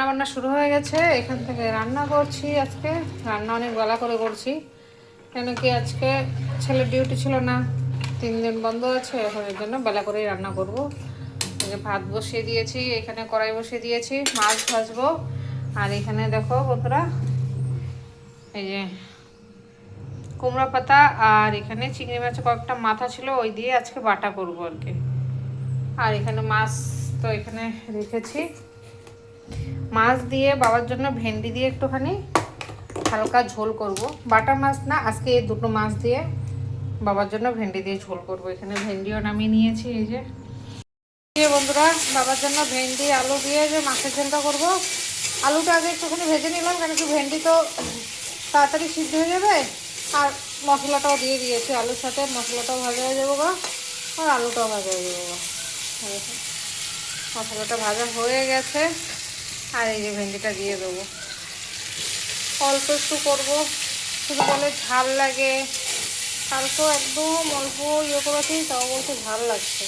রান্না শুরু হয়ে গেছে। এখান থেকে রান্না করছি। আজকে রান্না অনেক বেলা করে করছি, কেন কি আজকে ছেলের ডিউটি ছিল না, 3 দিন বন্ধ আছে, এখন এর জন্য বেলা করেই রান্না করব। এই যে ভাত বসিয়ে দিয়েছি, এখানে কড়াই বসিয়ে দিয়েছি, মাছ ভাজবো। আর এখানে দেখো বন্ধুরা, এই যে কুমড়া পাতা আর এখানে চিংড়ি মাছের কয়েকটা মাথা ছিল, ওই দিয়ে আজকে বাটা করবো আর কি। আর এখানে মাছ তো এখানে রেখেছি। মাছ দিয়ে বাবার জন্য ভেন্ডি দিয়ে একটুখানি হালকা ঝোল করব। বাটা মাছ না, আজকে এই দুটো মাছ দিয়ে বাবার জন্য ভেন্ডি দিয়ে ঝোল করব। এখানে ভেন্ডিও নামিয়ে নিয়েছি। এই যে বন্ধুরা, বাবার জন্য ভেন্ডি আলু দিয়ে যে মাছের ঝোলটা করব। আলুটা আগে একটুখানি ভেজে নিলাম, কারণ কি ভেন্ডি তো তাড়াতাড়ি সিদ্ধ হয়ে যাবে। আর মশলাটাও দিয়ে দিয়েছি, আলুর সাথে মশলাটাও ভাজা হয়ে যাবো গা, আর আলুটাও ভাজা হয়ে যাবো গা। মশলাটা ভাজা হয়ে গেছে, আর এই যে ভেন্ডিটা দিয়ে দেবো। অল্প একটু করবো, শুধু বলে ঝাল লাগে। কালকেও একদম অল্প করেছি, তাও বলতে ঝাল লাগছে।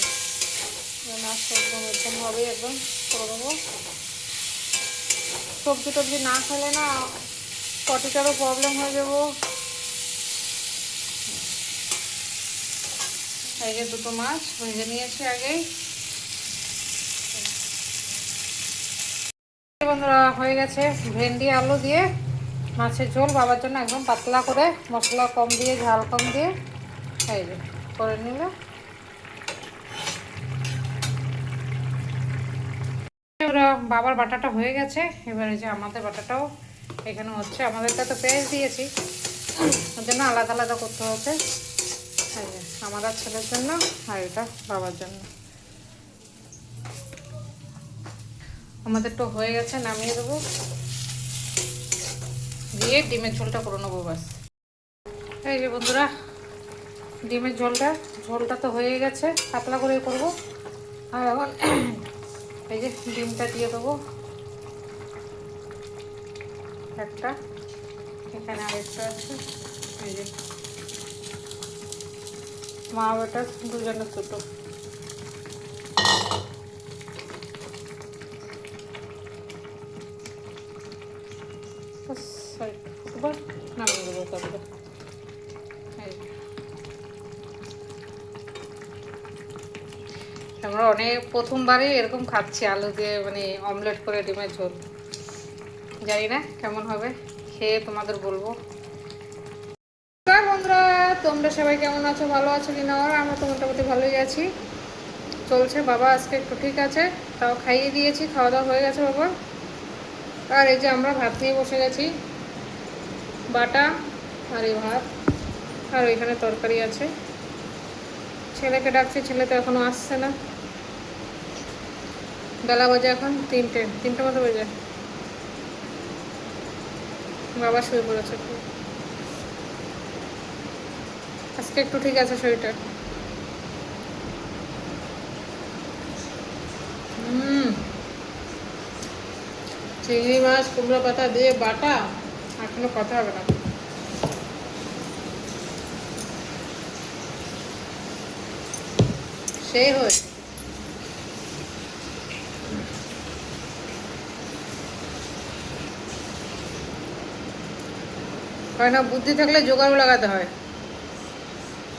মাছটা একদম ভাবেই একদম করে দেবো। সবজি টবজি না খেলে না পটিটারও প্রবলেম হয়ে যাবো। এই যে দুটো মাছ ভেজে নিয়েছি আগেই। বন্ধুরা, হয়ে গেছে ভেন্ডি আলু দিয়ে মাছের ঝোল বাবার জন্য, একদম পাতলা করে, মশলা কম দিয়ে, ঝাল কম দিয়ে এই যে করে নিলে। বাবার বাটাটা হয়ে গেছে, এবারে যে আমাদের বাটাটাও এখানে হচ্ছে। আমাদেরটা তো পেঁয়াজ দিয়েছি, ওর জন্য আলাদা আলাদা করতে হচ্ছে। আমার আর ছেলের জন্য, আর এটা বাবার জন্য। আমাদের তো হয়ে গেছে, নামিয়ে দেবো, দিয়ে ডিমের ঝোলটা করে নেবো বাস। এই যে বন্ধুরা, ডিমের ঝোলটা তো হয়ে গেছে, পাতলা করে করবো। আর এখন এই যে ডিমটা দিয়ে দেবো একটা, এখানে আরেকটা আছে। এই যে মা বেটা দুজনের দুটো। নামিয়ে দেবো তারপরে। আমরা অনেক প্রথমবারই এরকম খাচ্ছি, আলু দিয়ে মানে অমলেট করে ডিমের ঝোল। জানি না কেমন হবে, খেয়ে তোমাদের বলবো। বন্ধুরা, তোমরা সবাই কেমন আছো, ভালো আছো কিনা? আমরা তো মোটামুটি ভালোই আছি, চলছে। বাবা আজকে একটু ঠিক আছে, তাও খাইয়ে দিয়েছি, খাওয়া দাওয়া হয়ে গেছে বাবা। আর এই যে আমরা ভাত নিয়ে বসে গেছি, বাটা আর এই ভাত, আর ওইখানে তরকারি আছে। ছেলেকে ডাকছি, ছেলে তো এখনো আসছে না। বেলা বাজে এখন 3টে মতো বেজে। বাবা শুয়ে পড়েছে, আজকে একটু ঠিক আছে শরীরটা। চিংড়ি মাছ কুমড়ো পাতা দিয়ে বাটা, আর কোনো কথা হবে না। সেই হয়েছে। হয় না, বুদ্ধি থাকলে জোগাড়ও লাগাতে হয়।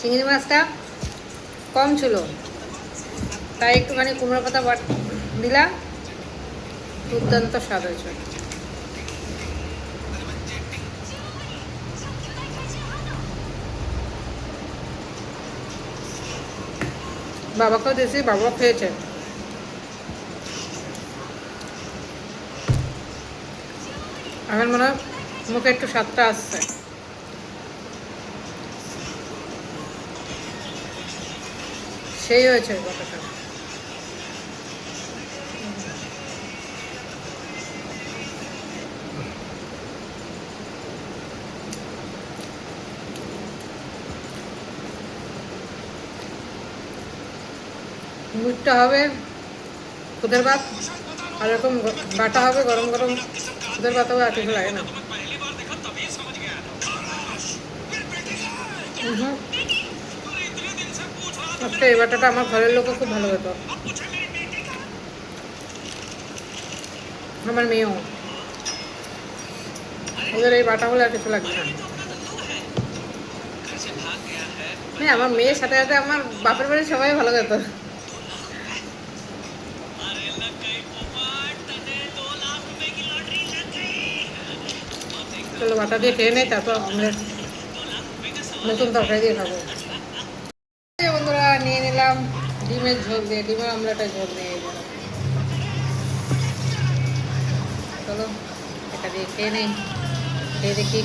চিংড়ি মাছটা কম ছিল, তাই একটুখানি কুমড়ো পাতা দিলাম, দুর্দান্ত স্বাদ হয়েছে। বাবাকেও দিয়েছি, বাবাও খেয়েছে। এখন মনে হয় মুখে একটু স্বাদটা আসছে। সেই হয়েছে কথাটা। মুখটা হবে খুদের ভাত, আর এরকম বাটা হবে গরম গরম খুদের ভাত হবে, আর কিছু লাগে না। আজকে এই বাটাটা আমার ঘরের লোকও খুব ভালো হতো। আমার মেয়েও, ওদের এই বাটা হলে আর কিছু লাগবে না। হ্যাঁ, আমার মেয়ের সাথে সাথে আমার বাপের বাড়ির সবাই ভালো খেত। চলো বাটা দিয়ে খেয়ে নেই, তারপর অমলেট নতুন তরকারি দিয়ে খাবো। বন্ধুরা, নিয়ে নিলাম ডিমের ঝোল দিয়ে, ডিমের অমলেটের ঝোল দিয়ে। চলো এটা দিয়ে খেয়ে নেই, খেয়ে দেখি।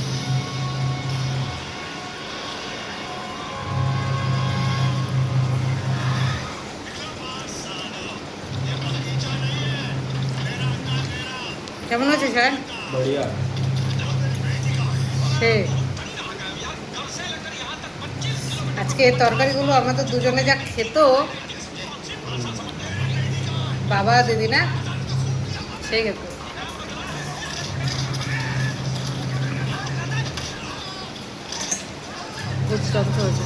কেমন আছে স্যার? बढ़िया। সে আজকে এই তরকারিগুলো আমাদের দুজনে যা খেত, বাবা দিদি না, সেই খেত। দুর্দান্ত হয়েছে।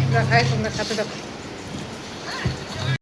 আমরা খাই, তোমরা সাথে থাকো।